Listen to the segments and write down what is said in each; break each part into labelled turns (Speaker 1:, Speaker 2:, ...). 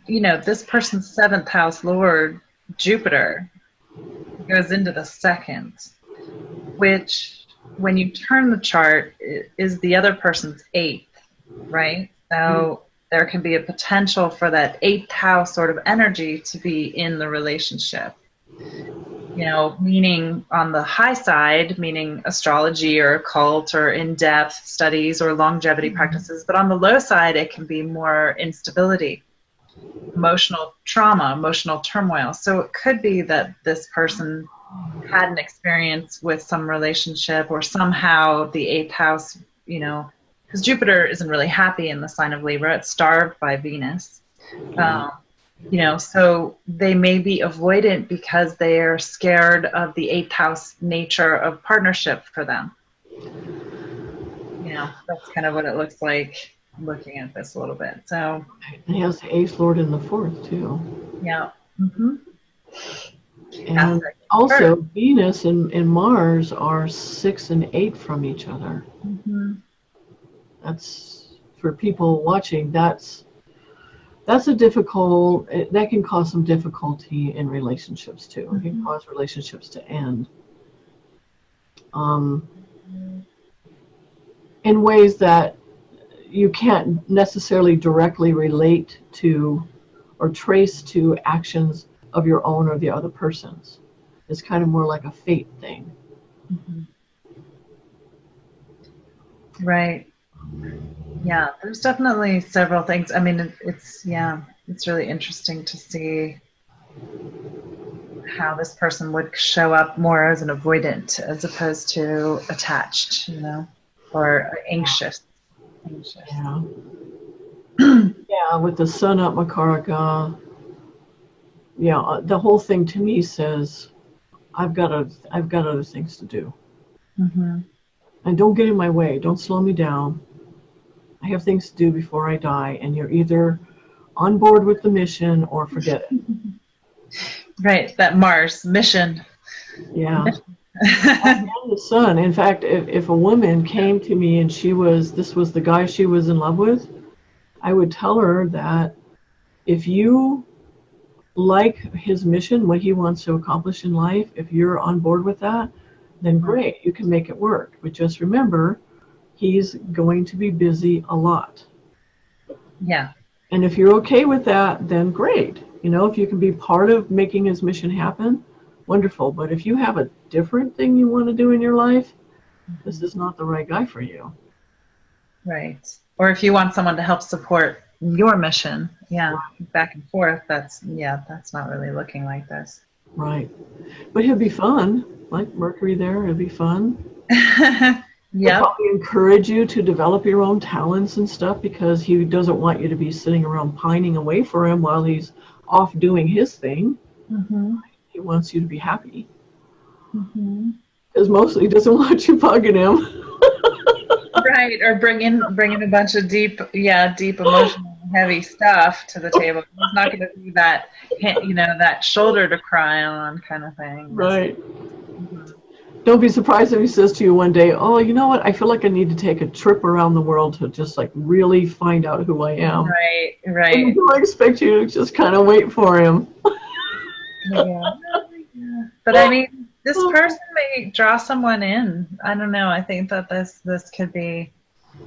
Speaker 1: this person's seventh house lord, Jupiter, goes into the second, which when you turn the chart is the other person's eighth, right? So there can be a potential for that eighth house sort of energy to be in the relationship. Meaning on the high side, meaning astrology or occult or in-depth studies or longevity practices. But on the low side, it can be more instability, emotional trauma, emotional turmoil. So it could be that this person had an experience with some relationship or somehow the eighth house, because Jupiter isn't really happy in the sign of Libra. It's starved by Venus. So they may be avoidant because they are scared of the eighth house nature of partnership for them. That's kind of what it looks like looking at this a little bit. So,
Speaker 2: and he has the eighth lord in the fourth too.
Speaker 1: Yeah. Mm-hmm.
Speaker 2: And also Venus and Mars are 6 and 8 from each other.
Speaker 1: Mm-hmm.
Speaker 2: That's, for people watching, that's a difficult, that can cause some difficulty in relationships too. It can cause relationships to end in ways that you can't necessarily directly relate to or trace to actions of your own or the other person's. It's kind of more like a fate thing.
Speaker 1: Mm-hmm. Right. Yeah, there's definitely several things. I mean, it's really interesting to see how this person would show up more as an avoidant as opposed to attached, or anxious.
Speaker 2: Yeah. Yeah, with the sun up Makaraka, the whole thing to me says, I've got other things to do.
Speaker 1: Mm-hmm.
Speaker 2: And don't get in my way. Don't slow me down. I have things to do before I die, and you're either on board with the mission or forget it.
Speaker 1: Right, that Mars mission.
Speaker 2: Yeah. And the sun. In fact, if a woman came to me and this was the guy she was in love with, I would tell her that if you like his mission, what he wants to accomplish in life, if you're on board with that, then great, you can make it work. But just remember, he's going to be busy a lot.
Speaker 1: Yeah.
Speaker 2: And if you're okay with that, then great. If you can be part of making his mission happen, wonderful. But if you have a different thing you want to do in your life, this is not the right guy for you.
Speaker 1: Right. Or if you want someone to help support your mission, back and forth, that's not really looking like this.
Speaker 2: Right. But it'd be fun. Like Mercury there, it'd be fun.
Speaker 1: Yeah.
Speaker 2: He'll probably encourage you to develop your own talents and stuff because he doesn't want you to be sitting around pining away for him while he's off doing his thing.
Speaker 1: Mm-hmm.
Speaker 2: He wants you to be happy.
Speaker 1: Mm-hmm.
Speaker 2: Because mostly he doesn't want you bugging him.
Speaker 1: Right, or bring in a bunch of deep emotional, heavy stuff to the table. He's not going to be that, that shoulder to cry on kind of thing.
Speaker 2: Right. Mm-hmm. Don't be surprised if he says to you one day, "Oh, you know what? I feel like I need to take a trip around the world to just like really find out who I am."
Speaker 1: Right, right.
Speaker 2: And I expect you to just kind of wait for him.
Speaker 1: Yeah. But I mean, this person may draw someone in. I don't know. I think that this could be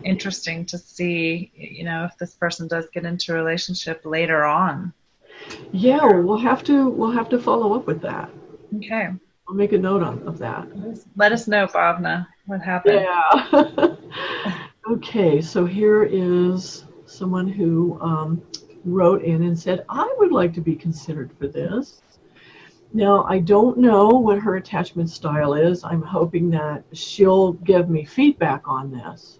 Speaker 1: interesting to see, if this person does get into a relationship later on.
Speaker 2: Yeah, we'll have to follow up with that.
Speaker 1: Okay.
Speaker 2: I'll make a note of that.
Speaker 1: Let us know, Bhavna, what happened.
Speaker 2: Yeah. Okay, so here is someone who wrote in and said, I would like to be considered for this. Now, I don't know what her attachment style is. I'm hoping that she'll give me feedback on this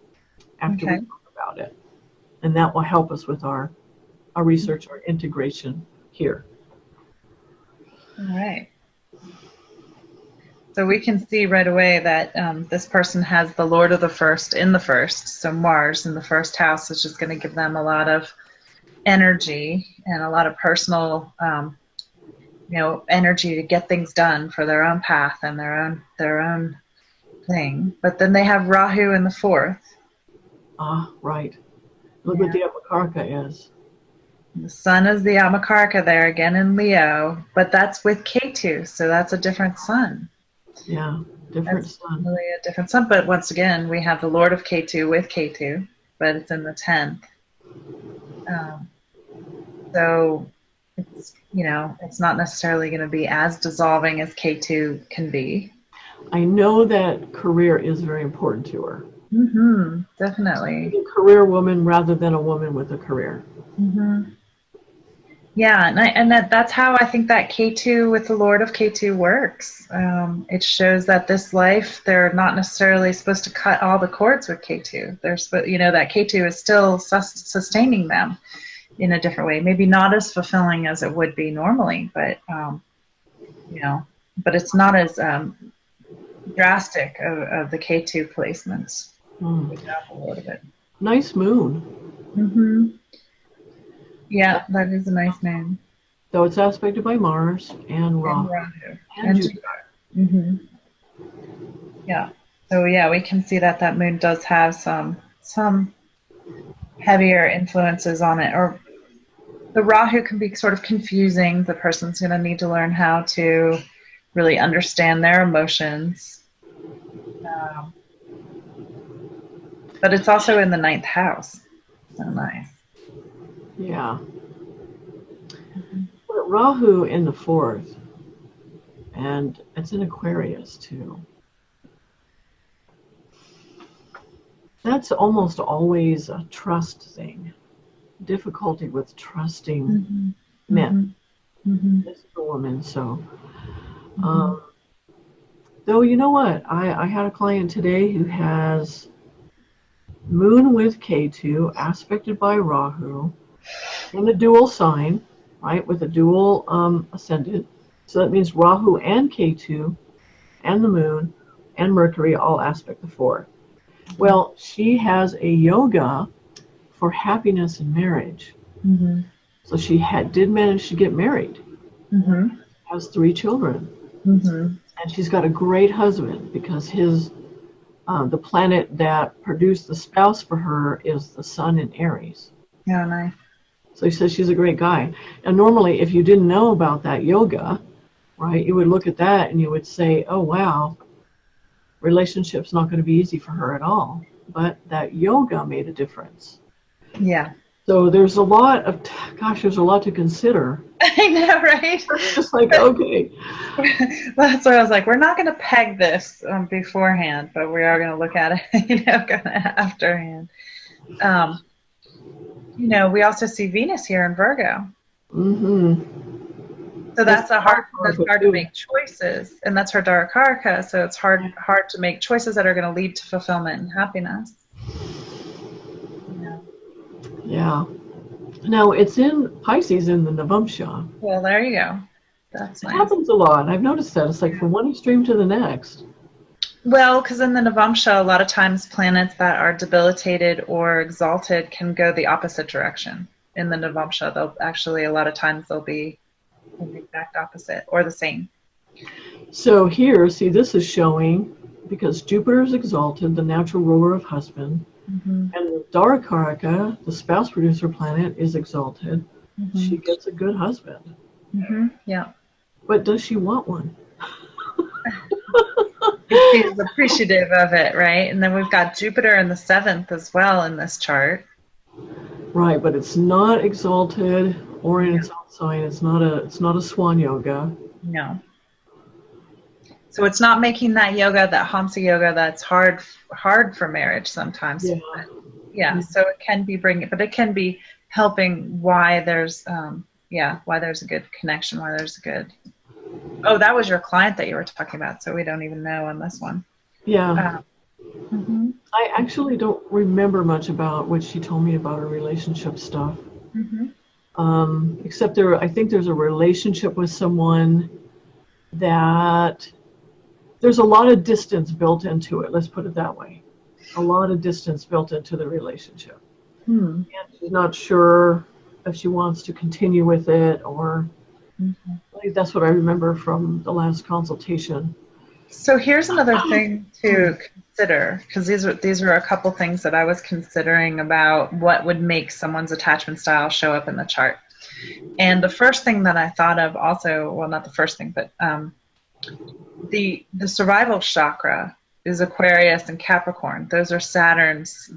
Speaker 2: after we talk about it. And that will help us with our research, our integration here.
Speaker 1: All right. So we can see right away that this person has the Lord of the First in the first. So Mars in the first house is just going to give them a lot of energy and a lot of personal, energy to get things done for their own path and their own thing. But then they have Rahu in the fourth.
Speaker 2: Ah, right. Look what the Apakarka is.
Speaker 1: The sun is the Amakarka there again in Leo, but that's with K2, so that's a different sun.
Speaker 2: Yeah, different
Speaker 1: That's
Speaker 2: sun.
Speaker 1: really a different sun. But once again, we have the Lord of K2 with K2, but it's in the 10th. So it's, it's not necessarily going to be as dissolving as K2 can be.
Speaker 2: I know that career is very important to her.
Speaker 1: Mm-hmm, definitely.
Speaker 2: She's a career woman rather than a woman with a career.
Speaker 1: Mm-hmm. Yeah, and that's how I think that K2 with the Lord of K2 works. It shows that this life, they're not necessarily supposed to cut all the cords with K2. They're that K2 is still sustaining them in a different way. Maybe not as fulfilling as it would be normally, but but it's not as drastic of the K2 placements. Which a little bit.
Speaker 2: Nice moon.
Speaker 1: Mm-hmm. Yeah, that is a nice name.
Speaker 2: Though it's aspected by Mars and Rahu.
Speaker 1: And Jupiter. Mm-hmm. Yeah. So yeah, we can see that moon does have some heavier influences on it. Or the Rahu can be sort of confusing. The person's going to need to learn how to really understand their emotions. But it's also in the 9th house. So nice.
Speaker 2: Yeah. But Rahu in the 4th, and it's in Aquarius too. That's almost always a trust thing. Difficulty with trusting men. This is a woman, so. Though, you know what? I had a client today who has Moon with K2, aspected by Rahu, in a dual sign, right, with a dual ascendant. So that means Rahu and K2 and the Moon and Mercury all aspect the 4th. Well, she has a yoga for happiness in marriage.
Speaker 1: Mm-hmm.
Speaker 2: So she did manage to get married.
Speaker 1: Mm-hmm.
Speaker 2: Has 3 children.
Speaker 1: Mm-hmm.
Speaker 2: And she's got a great husband because the planet that produced the spouse for her is the sun in Aries.
Speaker 1: Yeah, nice.
Speaker 2: So he says she's a great guy. And normally, if you didn't know about that yoga, right, you would look at that and you would say, oh, wow, relationship's not going to be easy for her at all. But that yoga made a difference.
Speaker 1: Yeah.
Speaker 2: So there's a lot to consider.
Speaker 1: I know, right?
Speaker 2: It's just like, okay.
Speaker 1: That's why I was like, we're not going to peg this beforehand, but we are going to look at it, kind of afterhand. We also see Venus here in Virgo.
Speaker 2: Mm-hmm.
Speaker 1: So that's hard to make choices, and that's her Darakaraka. So it's hard to make choices that are going to lead to fulfillment and happiness.
Speaker 2: Yeah. Now, it's in Pisces in the Navamsha.
Speaker 1: Well, there you go. That's nice.
Speaker 2: It happens a lot. I've noticed that. It's like from one extreme to the next.
Speaker 1: Well, because in the Navamsha, a lot of times planets that are debilitated or exalted can go the opposite direction. In the Navamsha, a lot of times they'll be the exact opposite or the same. So
Speaker 2: here, see, this is showing, because Jupiter is exalted, the natural ruler of husband, and the Darakaraka, the spouse producer planet, is exalted. She gets a good husband.
Speaker 1: Yeah.
Speaker 2: But does she want one?
Speaker 1: She's appreciative of it, right? And then we've got Jupiter in the 7th as well in this chart.
Speaker 2: Right, but it's not exalted or in its own sign. It's not a swan yoga.
Speaker 1: No. So it's not making that yoga, that Hamsa yoga, that's hard for marriage sometimes. Yeah. So it can be but it can be helping why there's a good connection, why there's a good. Oh, that was your client that you were talking about, so we don't even know on this one.
Speaker 2: Yeah. I actually don't remember much about what she told me about her relationship stuff. Except I think there's a relationship with someone that there's a lot of distance built into it. Let's put it that way. A lot of distance built into the relationship. And she's not sure if she wants to continue with it or that's what I remember from the last consultation.
Speaker 1: So here's another thing to consider, because these were a couple things that I was considering about what would make someone's attachment style show up in the chart. And the first thing that I thought of also, well, not the first thing, but the survival chakra is Aquarius and Capricorn. Those are Saturn's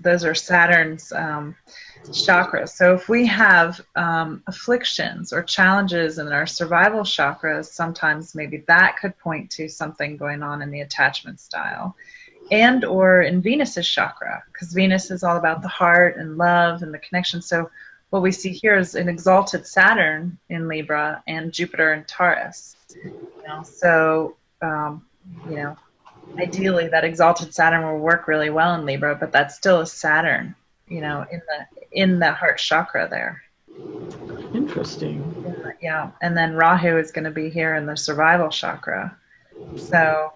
Speaker 1: chakras. So if we have afflictions or challenges in our survival chakras, sometimes maybe that could point to something going on in the attachment style. And or in Venus's chakra, because Venus is all about the heart and love and the connection. So what we see here is an exalted Saturn in Libra and Jupiter in Taurus. So ideally that exalted Saturn will work really well in Libra, but that's still a Saturn, in the heart chakra there.
Speaker 2: Interesting.
Speaker 1: Yeah, and then Rahu is going to be here in the survival chakra. So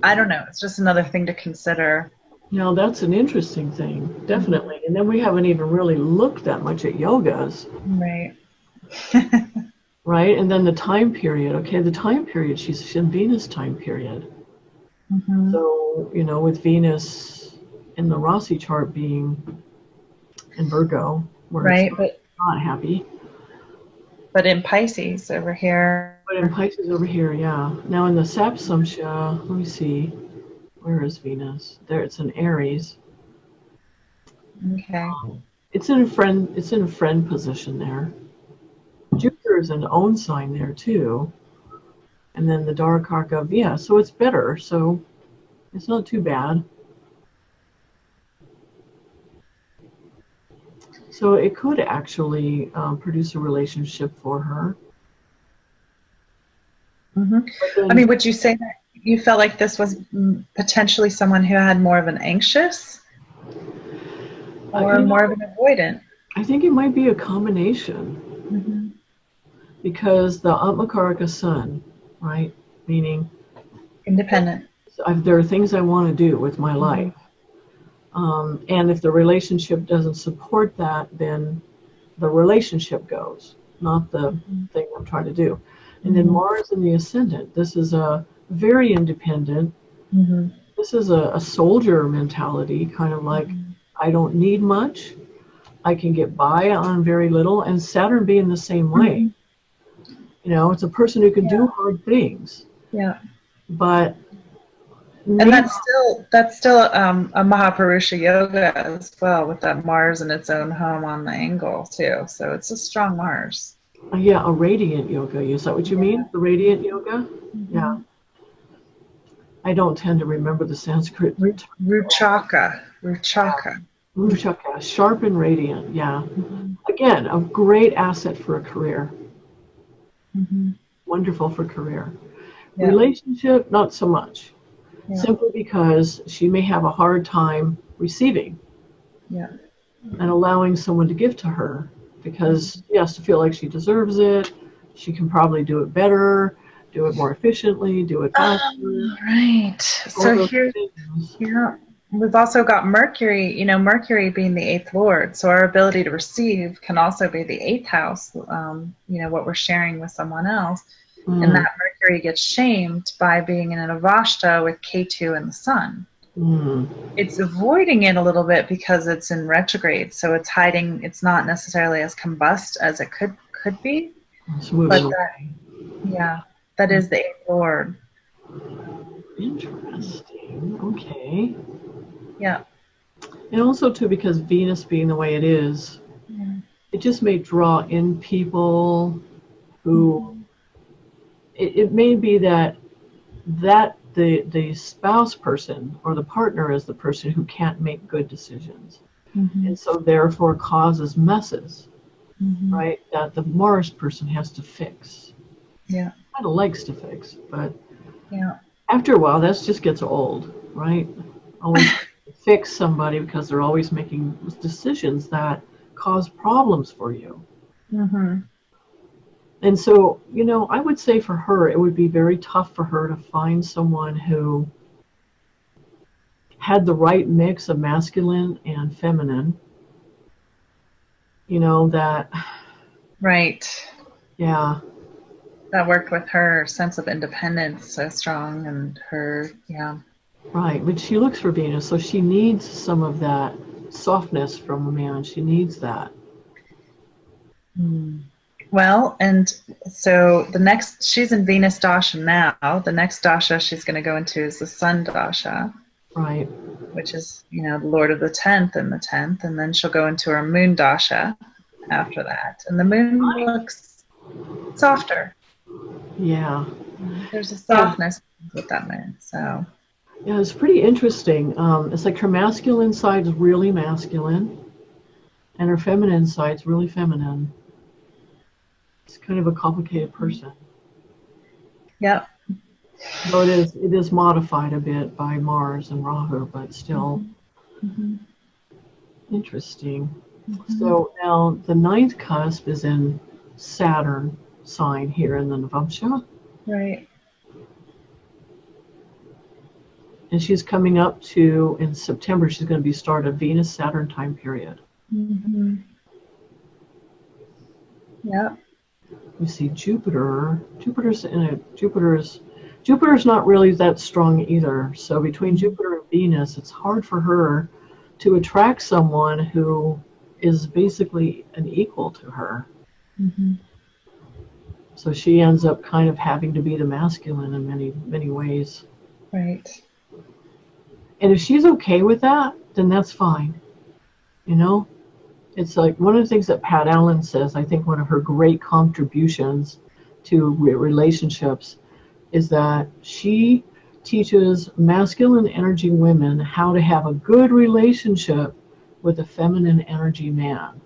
Speaker 1: I don't know. It's just another thing to consider.
Speaker 2: Now, that's an interesting thing, definitely. And then we haven't even really looked that much at yogas.
Speaker 1: Right.
Speaker 2: Right? And then the time period. Okay, the time period, she's in Venus time period.
Speaker 1: Mm-hmm.
Speaker 2: So, with Venus in the Rossi chart being in Virgo, where
Speaker 1: right,
Speaker 2: it's not happy.
Speaker 1: But in Pisces over here.
Speaker 2: But in Pisces over here, yeah. Now in the Sapsamsha, let me see. Where is Venus? There, it's in Aries.
Speaker 1: Okay.
Speaker 2: It's in a friend position there. Jupiter is in the own sign there too. And then the dark arc of, so it's better. So it's not too bad. So it could actually produce a relationship for her.
Speaker 1: Mm-hmm. I mean, would you say that you felt like this was potentially someone who had more of an anxious or more of an avoidant?
Speaker 2: I think it might be a combination.
Speaker 1: Mm-hmm.
Speaker 2: Because the Atmakaraka sun, right, meaning
Speaker 1: independent.
Speaker 2: There are things I want to do with my life. And if the relationship doesn't support that, then the relationship goes, not the thing I'm trying to do. And then Mars in the ascendant, this is a very independent, this is a soldier mentality, kind of like, I don't need much, I can get by on very little, and Saturn being the same way. It's a person who can do hard things. Yeah. But
Speaker 1: and that's still a Mahapurusha yoga as well, with that Mars in its own home on the angle too. So it's a strong Mars.
Speaker 2: Yeah, a radiant yoga. Is that what you mean? The radiant yoga? Yeah. I don't tend to remember the Sanskrit.
Speaker 1: Ruchaka.
Speaker 2: Ruchaka, sharp and radiant. Yeah. Again, a great asset for a career. Wonderful for career. Relationship, not so much. Simply because she may have a hard time receiving and allowing someone to give to her, because she has to feel like she deserves it. She can probably do it better, do it more efficiently, do it faster.
Speaker 1: Right. So here, we've also got Mercury, Mercury being the 8th lord. So our ability to receive can also be the 8th house, what we're sharing with someone else. And that Mercury gets shamed by being in an avasta with Ketu and the sun. It's avoiding it a little bit because it's in retrograde. So it's hiding, it's not necessarily as combust as it could be. But that is the 8th lord.
Speaker 2: Interesting. Okay.
Speaker 1: Yeah.
Speaker 2: And also too, because Venus being the way it is, it just may draw in people who it may be that the spouse person or the partner is the person who can't make good decisions, and so therefore causes messes, right? That the Mars person has to fix. Yeah, kind of likes to fix, but after a while, that just gets old, right? Always fix somebody because they're always making decisions that cause problems for you. And so, I would say for her, it would be very tough for her to find someone who had the right mix of masculine and feminine. That.
Speaker 1: Right.
Speaker 2: Yeah.
Speaker 1: That worked with her sense of independence so strong, and her,
Speaker 2: Right, but she looks for Venus, so she needs some of that softness from a man. She needs that.
Speaker 1: Well, and so the next, she's in Venus Dasha now. The next Dasha she's going to go into is the Sun Dasha,
Speaker 2: Right.
Speaker 1: which is, the Lord of the 10th and the 10th. And then she'll go into her Moon Dasha after that. And the Moon looks softer.
Speaker 2: Yeah.
Speaker 1: There's a softness with that Moon. So,
Speaker 2: yeah, it's pretty interesting. It's like her masculine side is really masculine, and her feminine side is really feminine. It's kind of a complicated person.
Speaker 1: yep.
Speaker 2: Though it is modified a bit by Mars and Rahu, but still interesting. So now the ninth cusp is in Saturn sign here in the Navamsha.
Speaker 1: Right.
Speaker 2: And she's coming up to, in September, she's going to be start a Venus-Saturn time period.
Speaker 1: Yep.
Speaker 2: You see Jupiter. Jupiter's not really that strong either. So between Jupiter and Venus, it's hard for her to attract someone who is basically an equal to her. So she ends up kind of having to be the masculine in many ways.
Speaker 1: Right.
Speaker 2: And if she's okay with that, then that's fine. It's like one of the things that Pat Allen says, I think one of her great contributions to relationships is that she teaches masculine energy women how to have a good relationship with a feminine energy man.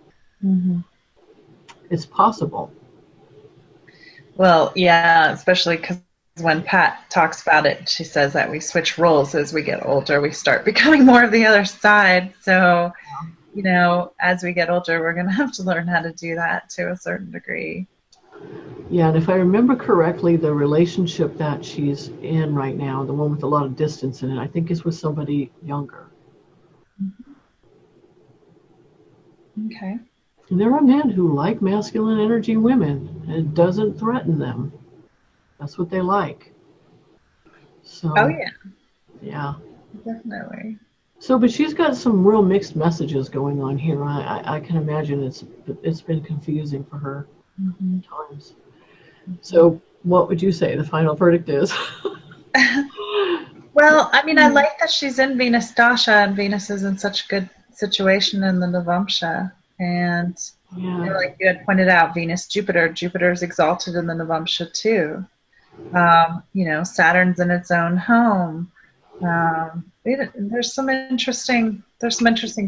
Speaker 2: It's possible.
Speaker 1: Well, yeah, especially because when Pat talks about it, she says that we switch roles as we get older. We start becoming more of the other side. So, as we get older, we're going to have to learn how to do that to a certain degree.
Speaker 2: Yeah, and if I remember correctly, the relationship that she's in right now, the one with a lot of distance in it, I think is with somebody younger.
Speaker 1: Okay.
Speaker 2: And there are men who like masculine energy women, and it doesn't threaten them. That's what they like. So.
Speaker 1: Oh, yeah.
Speaker 2: Yeah.
Speaker 1: Definitely.
Speaker 2: So, but she's got some real mixed messages going on here. I can imagine it's been confusing for her at times. So, what would you say the final verdict is?
Speaker 1: Well, I mean, I like that she's in Venus Dasha, and Venus is in such a good situation in the Navamsha. And like you had pointed out, Jupiter's exalted in the Navamsha too. Saturn's in its own home. There's some interesting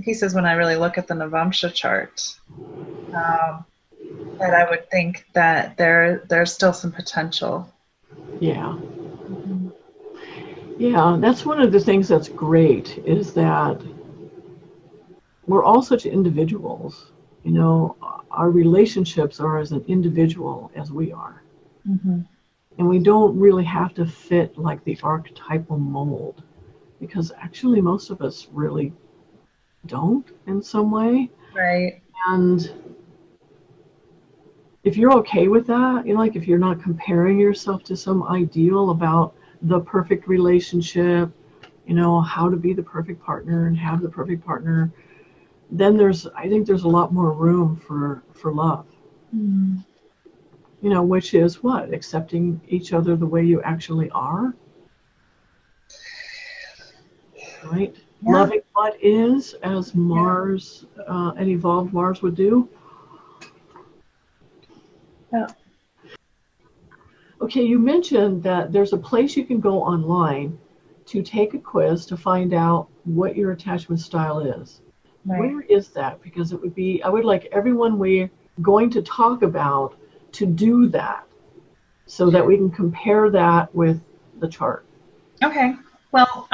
Speaker 1: pieces when I really look at the Navamsha chart. That I would think that there's still some potential.
Speaker 2: Yeah. Yeah, that's one of the things that's great is that we're all such individuals. Our relationships are as an individual as we are. And we don't really have to fit like the archetypal mold, because actually most of us really don't in some way.
Speaker 1: Right.
Speaker 2: And if you're okay with that, like if you're not comparing yourself to some ideal about the perfect relationship, how to be the perfect partner and have the perfect partner, then I think there's a lot more room for love. Which is what? Accepting each other the way you actually are. Right? Yeah. Loving what is, as Mars, an evolved Mars would do.
Speaker 1: Yeah.
Speaker 2: Okay, you mentioned that there's a place you can go online to take a quiz to find out what your attachment style is. Right. Where is that? Because I would like everyone we're going to talk about to do that so that we can compare that with the chart.
Speaker 1: Okay. Well,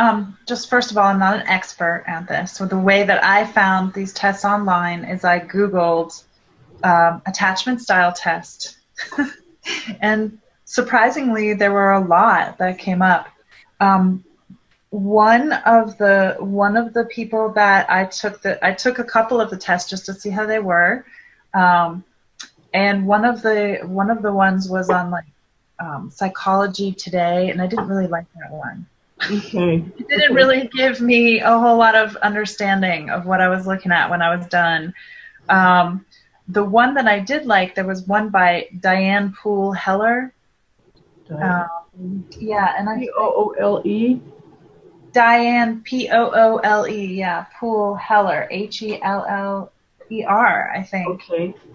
Speaker 1: just first of all, I'm not an expert at this. So the way that I found these tests online is I Googled attachment style test. And surprisingly, there were a lot that came up. One of the people that I took a couple of the tests just to see how they were. And one of the ones was on Psychology Today, and I didn't really like that one.
Speaker 2: Okay.
Speaker 1: It didn't really give me a whole lot of understanding of what I was looking at when I was done. the one that I did like, there was one by Diane Poole Heller. Yeah, and I
Speaker 2: Poole.
Speaker 1: Diane Poole, yeah, Poole Heller, Heller, I think.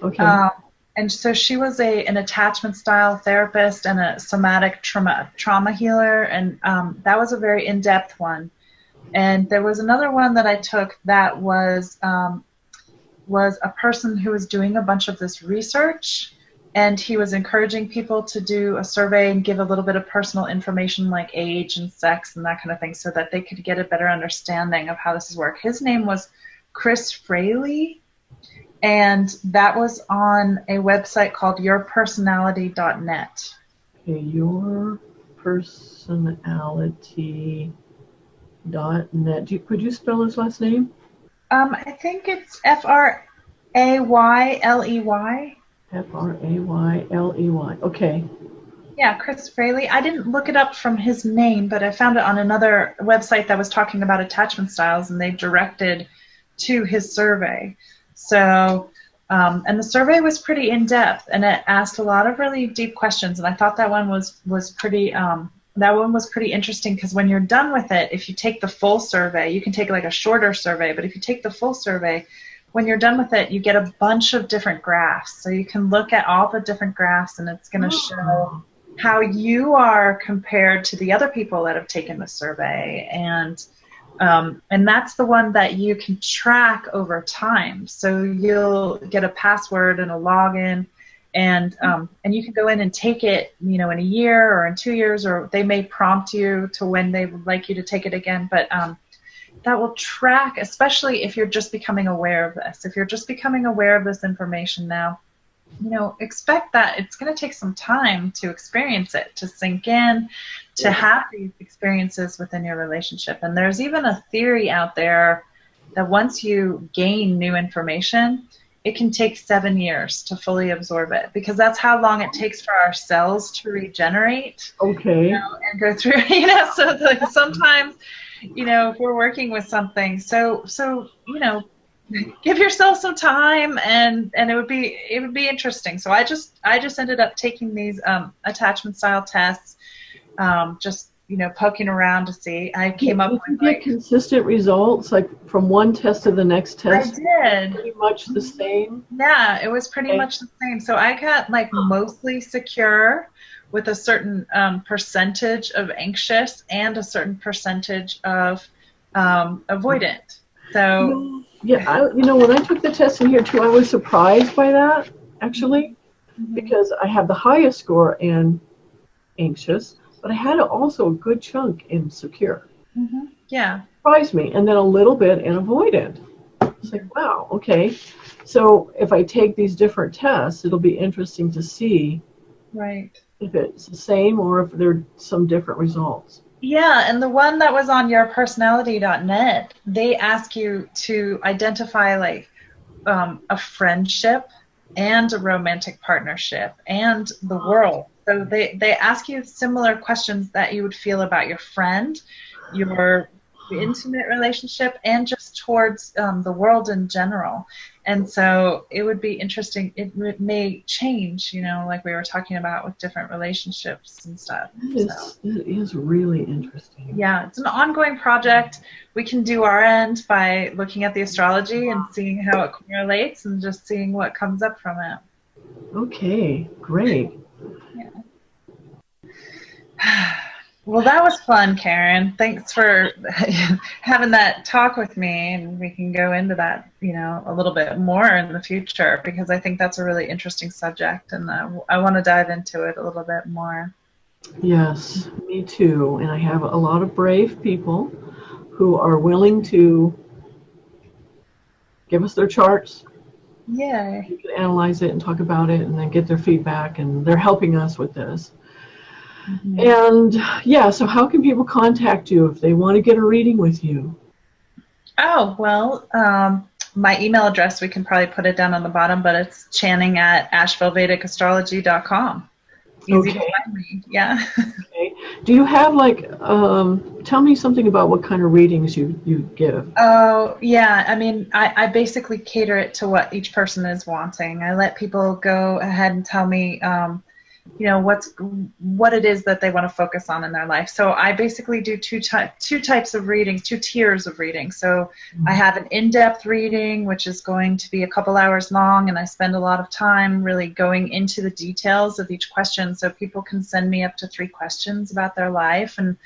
Speaker 2: Okay.
Speaker 1: And so she was an attachment style therapist and a somatic trauma healer, and that was a very in-depth one. And there was another one that I took that was a person who was doing a bunch of this research, and he was encouraging people to do a survey and give a little bit of personal information like age and sex and that kind of thing so that they could get a better understanding of how this is work. His name was Chris Fraley, and that was on a website called yourpersonality.net.
Speaker 2: Okay, yourpersonality.net. Could you spell his last name?
Speaker 1: I think it's Frayley.
Speaker 2: Frayley. Okay.
Speaker 1: Yeah, Chris Fraley. I didn't look it up from his name, but I found it on another website that was talking about attachment styles, and they directed to his survey. So, and the survey was pretty in-depth, and it asked a lot of really deep questions, and I thought that one was pretty interesting, because when you're done with it, if you take the full survey, you can take like a shorter survey, but if you take the full survey, when you're done with it, you get a bunch of different graphs. So you can look at all the different graphs, and it's going to show how you are compared to the other people that have taken the survey. And that's the one that you can track over time. So you'll get a password and a login, and you can go in and take it, in a year or in 2 years, or they may prompt you to when they would like you to take it again. But that will track, especially if you're just becoming aware of this. If you're just becoming aware of this information now, expect that it's going to take some time to experience it, to sink in, to have these experiences within your relationship. And there's even a theory out there that once you gain new information, it can take 7 years to fully absorb it, because that's how long it takes for our cells to regenerate.
Speaker 2: Okay.
Speaker 1: And go through, so like sometimes, if we're working with something, so give yourself some time, and it would be interesting. So I just ended up taking these attachment style tests, just poking around to see. I came up with
Speaker 2: like consistent results, like from one test to the next test.
Speaker 1: I did.
Speaker 2: Pretty much the same.
Speaker 1: Yeah, it was pretty much the same. So I got like mostly secure, with a certain percentage of anxious and a certain percentage of avoidant. So
Speaker 2: yeah, when I took the test in here too, I was surprised by that, actually, because I have the highest score in anxious, but I had also a good chunk in secure.
Speaker 1: Yeah.
Speaker 2: Surprised me, and then a little bit in avoidant. It's like, wow, okay. So if I take these different tests, it'll be interesting to see if it's the same or if there are some different results.
Speaker 1: Yeah, and the one that was on yourpersonality.net, they ask you to identify like a friendship and a romantic partnership and the world. So they ask you similar questions that you would feel about your friend, your intimate relationship, and just towards the world in general. And so it would be interesting. It may change, like we were talking about with different relationships and stuff.
Speaker 2: It is really interesting.
Speaker 1: Yeah, it's an ongoing project. We can do our end by looking at the astrology and seeing how it correlates and just seeing what comes up from it.
Speaker 2: Okay, great.
Speaker 1: Yeah. Well, that was fun, Karen. Thanks for having that talk with me, and we can go into that, a little bit more in the future, because I think that's a really interesting subject, and I want to dive into it a little bit more.
Speaker 2: Yes, me too. And I have a lot of brave people who are willing to give us their charts.
Speaker 1: Yeah.
Speaker 2: We can analyze it and talk about it and then get their feedback, and they're helping us with this. And so how can people contact you if they want to get a reading with you?
Speaker 1: Oh, well, my email address, we can probably put it down on the bottom, but it's channing@ashevillevedicastrology.com. Easy to find me, yeah.
Speaker 2: Okay. Do you have like, tell me something about what kind of readings you give.
Speaker 1: Oh, yeah. I mean, I basically cater it to what each person is wanting. I let people go ahead and tell me, what it is that they want to focus on in their life. So I basically do two types of readings, two tiers of reading. So I have an in-depth reading, which is going to be a couple hours long, and I spend a lot of time really going into the details of each question. So people can send me up to 3 questions about their life, and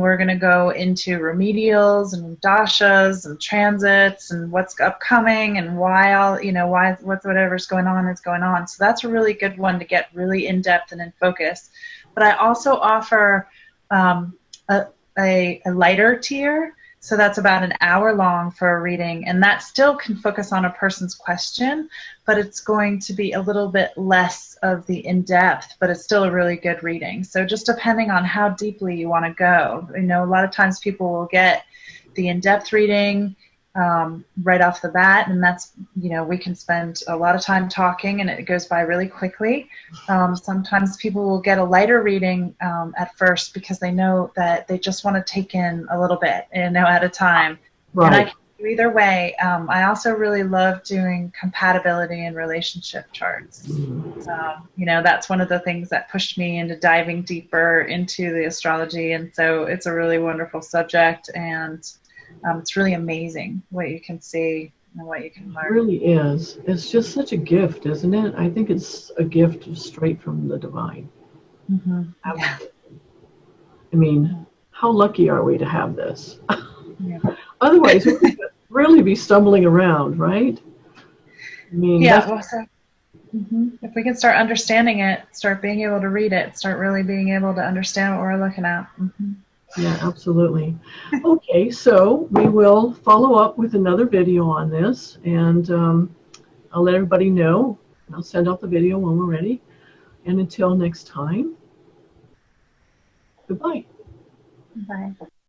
Speaker 1: we're going to go into remedials and dashas and transits and what's upcoming and whatever's going on is going on. So that's a really good one to get really in depth and in focus. But I also offer a lighter tier. So that's about an hour long for a reading, and that still can focus on a person's question, but it's going to be a little bit less of the in-depth, but it's still a really good reading. So just depending on how deeply you want to go. A lot of times people will get the in-depth reading right off the bat, and that's, we can spend a lot of time talking and it goes by really quickly. Sometimes people will get a lighter reading at first because they know that they just want to take in a little bit, at a time.
Speaker 2: Right.
Speaker 1: And I can do either way. I also really love doing compatibility and relationship charts. That's one of the things that pushed me into diving deeper into the astrology, and so it's a really wonderful subject, and it's really amazing what you can see and what you can learn.
Speaker 2: It really is. It's just such a gift, isn't it? I think it's a gift straight from the divine.
Speaker 1: Mm-hmm. Yeah.
Speaker 2: I mean, how lucky are we to have this?
Speaker 1: Yeah.
Speaker 2: Otherwise, we would really be stumbling around, right? I mean,
Speaker 1: if we can start understanding it, start being able to read it, start really being able to understand what we're looking at. Mm-hmm.
Speaker 2: Yeah, absolutely. Okay, so we will follow up with another video on this, and I'll let everybody know. I'll send out the video when we're ready. And until next time, goodbye.
Speaker 1: Bye.